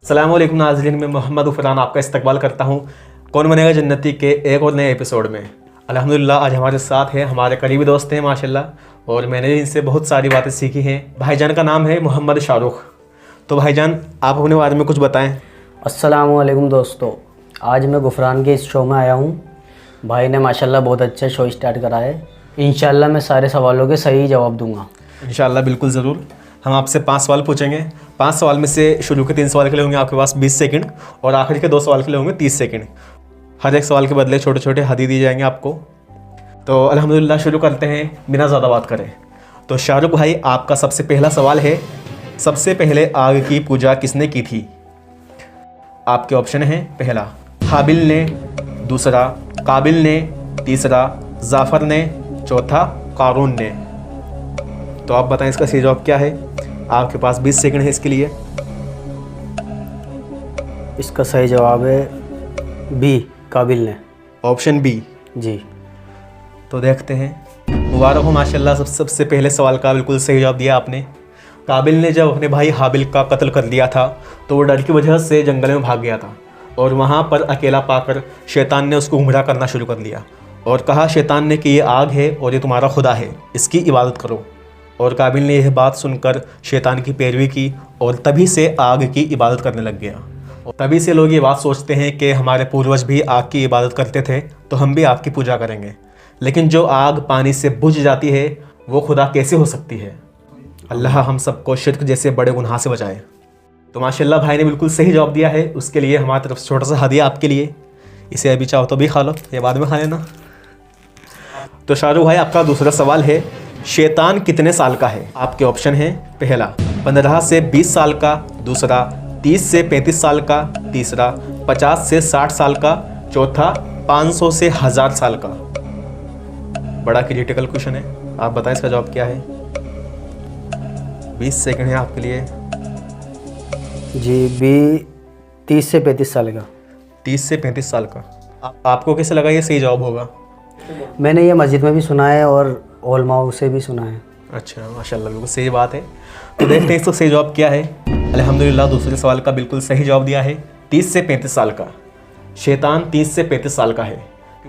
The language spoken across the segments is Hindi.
अस्सलाम वालेकुम नाज़रीन, मैं मोहम्मद उफरान आपका इस्तकबाल करता हूँ कौन बनेगा जन्नती के एक और नए एपिसोड में। अल्हम्दुलिल्लाह आज हमारे साथ है हमारे करीबी दोस्त हैं माशाल्लाह, और मैंने इनसे बहुत सारी बातें सीखी हैं। भाईजान का नाम है मोहम्मद शाहरुख। तो भाईजान आप अपने बारे में कुछ बताएं। अस्सलाम वालेकुम दोस्तों, आज मैं गुफरान के इस शो में आया हूँ। भाई ने माशाल्लाह बहुत अच्छा शो स्टार्ट करा है। इंशाल्लाह मैं सारे सवालों के सही जवाब दूंगा। इंशाल्लाह बिल्कुल ज़रूर। हम आपसे 5 सवाल पूछेंगे। 5 सवाल में से शुरू के 3 सवाल के लिए होंगे आपके पास 20 सेकंड और आखिरी के 2 सवाल के लिए होंगे 30 सेकंड। हर एक सवाल के बदले छोटे छोटे हदी दिए जाएंगे आपको। तो अल्हम्दुलिल्लाह शुरू करते हैं बिना ज़्यादा बात करें। तो शाहरुख भाई आपका सबसे पहला सवाल है, सबसे पहले आग की पूजा किसने की थी? आपके ऑप्शन हैं, पहला हाबिल ने, दूसरा काबिल ने, तीसरा जाफ़र ने, चौथा कारून ने। तो आप बताएं इसका सही जवाब क्या है। आपके पास 20 सेकंड है इसके लिए। इसका सही जवाब है बी, काबिल ने। ऑप्शन बी जी। तो देखते हैं। मुबारक हो माशाल्लाह, सबसे पहले सवाल का बिल्कुल सही जवाब दिया आपने। काबिल ने जब अपने भाई हाबिल का कत्ल कर दिया था तो वो डर की वजह से जंगल में भाग गया था, और वहाँ पर अकेला पाकर शैतान ने उसको गुमराह करना शुरू कर दिया और कहा शैतान ने कि ये आग है और ये तुम्हारा खुदा है, इसकी इबादत करो। और काबिल ने यह बात सुनकर शैतान की पैरवी की और तभी से आग की इबादत करने लग गया। और तभी से लोग ये बात सोचते हैं कि हमारे पूर्वज भी आग की इबादत करते थे तो हम भी आग की पूजा करेंगे। लेकिन जो आग पानी से बुझ जाती है वो खुदा कैसे हो सकती है? अल्लाह हम सबको शिर्क जैसे बड़े गुनाह से बचाए। तो माशाल्लाह भाई ने बिल्कुल सही जवाब दिया है। उसके लिए हमारी तरफ से छोटा सा हदिया आपके लिए। इसे अभी चाहो तो भी खा लो या बाद में खा लेना। तो शाहरुख भाई आपका दूसरा सवाल है, शैतान कितने साल का है? आपके ऑप्शन हैं, पहला 15 से 20 साल का, दूसरा 30 से 35 साल का, तीसरा 50 से 60 साल का, चौथा 500 से 1000 साल का। बड़ा क्रिटिकल क्वेश्चन है, आप बताएं इसका जवाब क्या है। 20 सेकंड है आपके लिए। जी, बी 30 से 35 साल का। 30 से 35 साल का। आपको कैसे लगा ये सही जवाब होगा? मैंने ये मस्जिद में भी सुना है और ओलमाओं से भी सुना है। अच्छा माशाल्लाह, बिल्कुल सही बात है। तो देखते हैं इसका सही जवाब क्या है। अल्हम्दुलिल्लाह दूसरे सवाल का बिल्कुल सही जवाब दिया है, 30 से 35 साल का। शैतान 30 से 35 साल का है।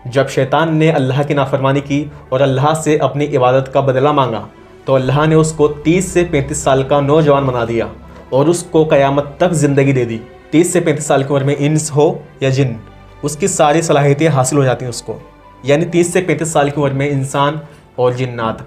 जब शैतान ने अल्लाह की नाफरमानी की और अल्लाह से अपनी इबादत का बदला मांगा तो अल्लाह ने उसको 30 से 35 साल का नौजवान बना दिया और उसको क़यामत तक ज़िंदगी दे दी। 30 से 35 साल की उम्र में इंस हो या जिन, उसकी सारी सलाहियतें हासिल हो जाती हैं उसको। यानी 30 से 35 साल की उम्र में इंसान और जिन्नात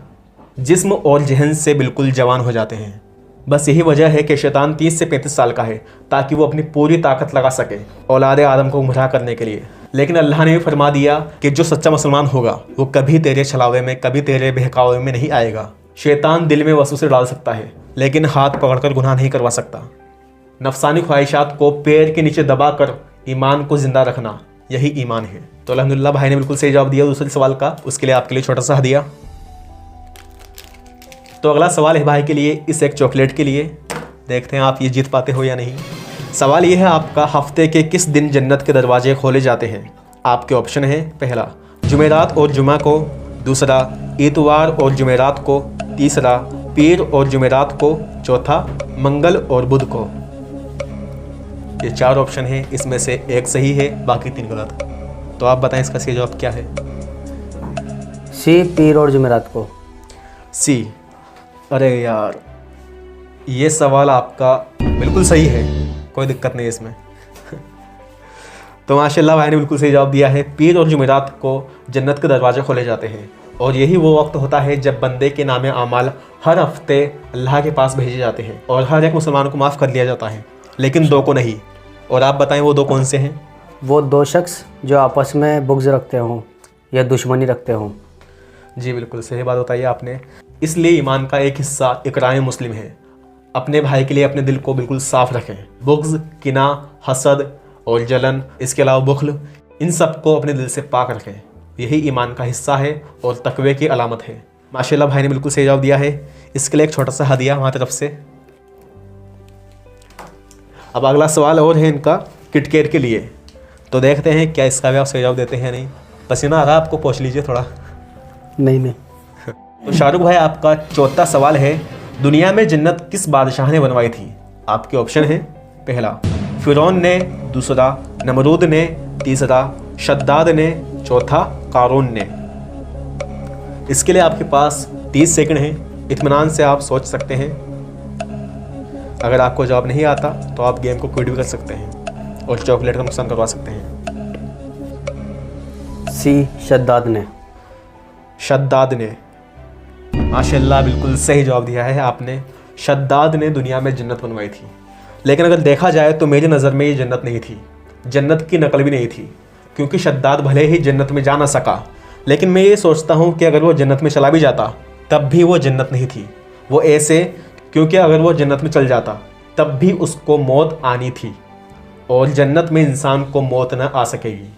जिस्म और जहन से बिल्कुल जवान हो जाते हैं। बस यही वजह है कि शैतान 30 से 35 साल का है, ताकि वो अपनी पूरी ताकत लगा सके औलाद आदम को गुमराह करने के लिए। लेकिन अल्लाह ने भी फरमा दिया कि जो सच्चा मुसलमान होगा वो कभी तेरे छलावे में, कभी तेरे बहकावे में नहीं आएगा। शैतान दिल में वसवसे डाल सकता है लेकिन हाथ पकड़कर गुनाह नहीं करवा सकता। नफसानी ख्वाहिशात को पैर के नीचे दबाकर ईमान को जिंदा रखना, यही ईमान है। तो अल्हम्दुलिल्लाह भाई ने बिल्कुल सही जवाब दिया दूसरे सवाल का। उसके लिए आपके लिए छोटा सा हदिया। तो अगला सवाल है भाई के लिए, इस एक चॉकलेट के लिए। देखते हैं आप ये जीत पाते हो या नहीं। सवाल ये है आपका, हफ्ते के किस दिन जन्नत के दरवाजे खोले जाते हैं? आपके ऑप्शन है, पहला जुमेरात और जुमा को, दूसरा इतवार और जुमेरात को, तीसरा पीर और जुमेरात को, चौथा मंगल और बुध को। ये 4 ऑप्शन है, इसमें से एक सही है, बाकी 3 गलत। तो आप बताएं इसका सही जवाब क्या है। सी, पीर और जुमेरात को। सी। अरे यार, ये सवाल आपका बिल्कुल सही है, कोई दिक्कत नहीं है इसमें। तो माशाल्लाह भाई ने बिल्कुल सही जवाब दिया है। पीर और जुमेरात को जन्नत के दरवाजे खोले जाते हैं और यही वो वक्त होता है जब बंदे के नामे आमाल हर हफ्ते अल्लाह के पास भेजे जाते हैं और हर एक मुसलमान को माफ़ कर दिया जाता है, लेकिन 2 को नहीं। और आप बताएं वो 2 कौन से हैं? वो 2 शख्स जो आपस में बुग़्ज़ रखते हों या दुश्मनी रखते हों। जी बिल्कुल सही बात बताई आपने। इसलिए ईमान का एक हिस्सा इकराम मुस्लिम है। अपने भाई के लिए अपने दिल को बिल्कुल साफ़ रखें। बुग़्ज़, किना, हसद और जलन, इसके अलावा बुख्ल, इन सब को अपने दिल से पाक रखें। यही ईमान का हिस्सा है और तकवे की अलामत है। माशाल्लाह भाई ने बिल्कुल सही जवाब दिया है। इसके लिए एक छोटा सा हदिया हमारी तरफ से। अब अगला सवाल और है इनका किटकेट के लिए। तो देखते हैं क्या इसका भी आप सही जवाब देते हैं या नहीं। पसीना आ रहा है आपको, पहुँच लीजिए थोड़ा। नहीं। तो शाहरुख भाई आपका चौथा सवाल है, दुनिया में जन्नत किस बादशाह ने बनवाई थी? आपके ऑप्शन है, पहला फ़िरौन ने, दूसरा नमरूद ने, तीसरा शद्दाद ने, चौथा कारून ने। इसके लिए आपके पास 30 सेकंड हैं, इत्मीनान से आप सोच सकते हैं। अगर आपको जवाब नहीं आता तो आप गेम को क्विट भी कर सकते हैं और चॉकलेट का नुकसान करवा सकते हैं। सी शद्दाद ने। शद्दाद ने, माशाल्लाह बिल्कुल सही जवाब दिया है आपने। शद्दाद ने दुनिया में जन्नत बनवाई थी, लेकिन अगर देखा जाए तो मेरी नज़र में ये जन्नत नहीं थी, जन्नत की नकल भी नहीं थी, क्योंकि शद्दाद भले ही जन्नत में जा ना सका, लेकिन मैं ये सोचता हूँ कि अगर वो जन्नत में चला भी जाता तब भी वो जन्नत नहीं थी। वो ऐसे, क्योंकि अगर वो जन्नत में चल जाता तब भी उसको मौत आनी थी, और जन्नत में इंसान को मौत न आ सकेगी।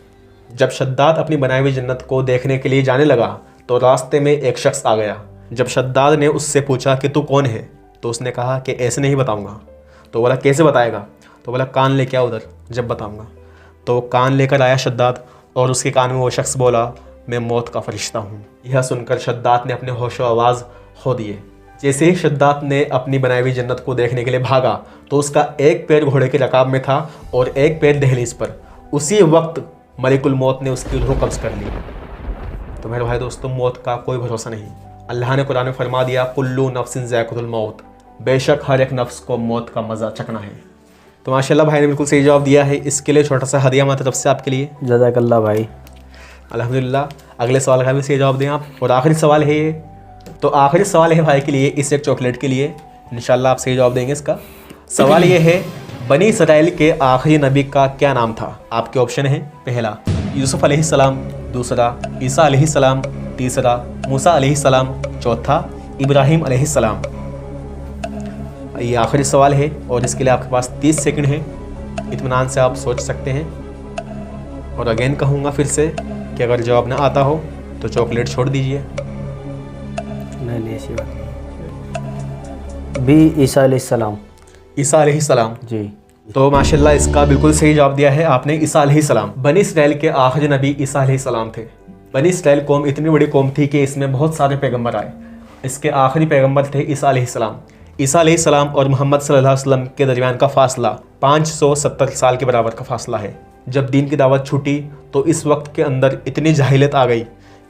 जब शद्दाद अपनी बनाई हुई जन्नत को देखने के लिए जाने लगा तो रास्ते में एक शख्स आ गया। जब शद्दाद ने उससे पूछा कि तू कौन है, तो उसने कहा कि ऐसे नहीं बताऊंगा। तो बोला कैसे बताएगा? तो बोला कान लेके आ उधर, जब बताऊंगा। तो कान लेकर आया शद्दाद, और उसके कान में वो शख्स बोला, मैं मौत का फरिश्ता हूँ। यह सुनकर शद्दाद ने अपने होशो आवाज़ खो दिए। जैसे ही शद्दाद ने अपनी बनाई हुई जन्नत को देखने के लिए भागा तो उसका एक पैर घोड़े के रकाब में था और एक पैर दहलीज पर। उसी वक्त मलिकुल मौत ने उसकी रूह कब्ज़ कर ली। तो मेरे भाई दोस्तों, मौत का कोई भरोसा नहीं। अल्लाह ने कुरान में फरमा दिया, कुल्लू नफ्सिन ज़ाइक़तुल मौत, बेशक हर एक नफ्स को मौत का मज़ा चखना है। तो माशाल्लाह भाई ने बिल्कुल सही जवाब दिया है। इसके लिए छोटा सा हदिया हमारी तरफ से आपके लिए। जज़ाकल्लाह भाई। अल्हम्दुलिल्लाह। अगले सवाल का भी सही जवाब दें आप। और आखिरी सवाल है ये, तो आखिरी सवाल है भाई के लिए, इस एक चॉकलेट के लिए इंशाल्लाह आप सही जवाब देंगे इसका। सवाल ये है, बनी इसराइल के आखिरी नबी का क्या नाम था? आपके ऑप्शन है, पहला यूसुफ अलैहिस्सलाम, दूसरा ईसा अलैहिस्सलाम, तीसरा मूसा अलैहिस्सलाम, चौथा इब्राहिम अलैहिस्सलाम। ये आखिरी सवाल है और इसके लिए आपके पास 30 सेकंड है, इत्मीनान से आप सोच सकते हैं। और अगेन कहूँगा फिर से कि अगर जवाब ना आता हो तो चॉकलेट छोड़ दीजिए। नहीं ऐसी बात नहीं। बी ईसा अलैहिस्सलाम। ईसा अलैहिस्सलाम जी। तो माशाल्लाह इसका बिल्कुल सही जवाब दिया है आपने, ईसा अलैहिस्सलाम। बनी इसराइल के आखिरी नबी ईसा अलैहिस्सलाम थे। बनी इसराइल कौम इतनी बड़ी कौम थी कि इसमें बहुत सारे पैगंबर आए। इसके आखिरी पैगंबर थे ईसा अलैहिस्सलाम। ईसा अलैहिस्सलाम और मोहम्मद सल्लल्लाहु अलैहि वसल्लम के दरमियान का फासला 570 साल के बराबर का फासला है। जब दीन की दावत छूटी तो इस वक्त के अंदर इतनी जाहिलियत आ गई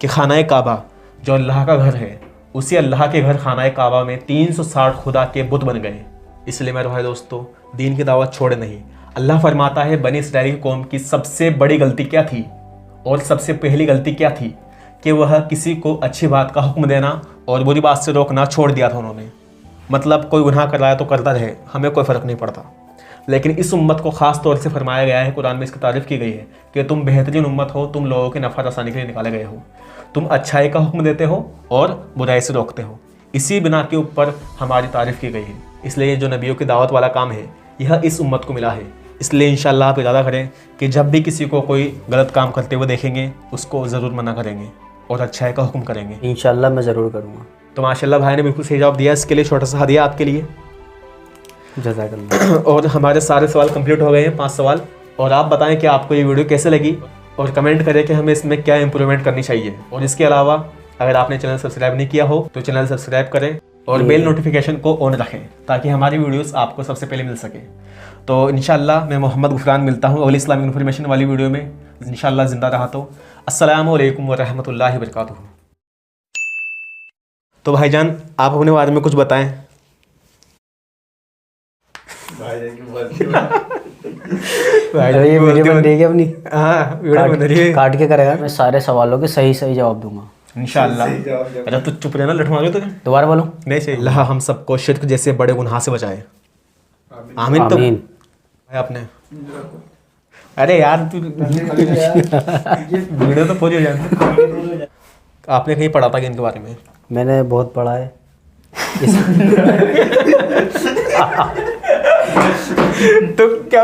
कि खाना काबा जो अल्लाह का घर है, उसी अल्लाह के घर खाना काबा में 360 खुदा के बुत बन गए। इसलिए मेरे भाई दोस्तों, दीन की दावत छोड़े नहीं। अल्लाह फरमाता है, बनी इसराइल कौम की सबसे बड़ी गलती क्या थी और सबसे पहली गलती क्या थी कि वह किसी को अच्छी बात का हुक्म देना और बुरी बात से रोकना छोड़ दिया था उन्होंने। मतलब कोई गुनाह कर रहा है तो करता रहे, हमें कोई फ़र्क नहीं पड़ता। लेकिन इस उम्मत को ख़ास तौर से फरमाया गया है, कुरान में इसकी तारीफ़ की गई है कि तुम बेहतरीन उम्मत हो, तुम लोगों के नफ़ा रसानी के लिए निकाले गए हो, तुम अच्छाई का हुक्म देते हो और बुराई से रोकते हो। इसी बिना के ऊपर हमारी तारीफ़ की गई है। इसलिए जो नबियों की दावत वाला काम है यह इस उम्मत को मिला है। इसलिए इंशाअल्लाह आप इरादा करें कि जब भी किसी को कोई गलत काम करते हुए देखेंगे उसको ज़रूर मना करेंगे और अच्छाई का हुक्म करेंगे। इंशाअल्लाह मैं ज़रूर करूँगा। तो माशाल्लाह भाई ने बिल्कुल सही जवाब दिया। इसके लिए छोटा सा हदिया आपके लिए। जज़ाकल्लाह। और हमारे सारे सवाल कंप्लीट हो गए हैं, 5 सवाल। और आप बताएं कि आपको ये वीडियो कैसे लगी और कमेंट करें कि हमें इसमें क्या इंप्रूवमेंट करनी चाहिए। और इसके अलावा अगर आपने चैनल सब्सक्राइब नहीं किया हो तो चैनल सब्सक्राइब करें और बेल नोटिफिकेशन को ऑन रखें ताकि हमारी वीडियोस आपको सबसे पहले मिल सके। तो इंशाअल्लाह मैं मोहम्मद गुफरान मिलता हूँ अगली इस्लामिक इन्फॉर्मेशन वाली वीडियो में। इंशाअल्लाह ज़िंदा रहा तो। अस्सलामु अलैकुम व रहमतुल्लाहि व बरकातुहू। तो भाईजान आप अपने बारे में कुछ बताएं। अरे ये वीडियो बन रही है अपनी। हाँ वीडियो बन रही है। काट के करेगा। मैं सारे सवालों के सही सही जवाब दूंगा इंशाअल्लाह। अरे तू चुप रहना, लठ मारो तो दोबारा बोलो। नहीं सही। अल्लाह हम सबको शिर्क जैसे बड़े गुनाह से बचाए। आमीन। तो आमीन। भाई आपने, अरे यार तू वीडियो तो पूरी हो जाए। आपने कहीं पढ़ा था कि इनके बारे में? मैंने बहुत पढ़ा है। तो क्या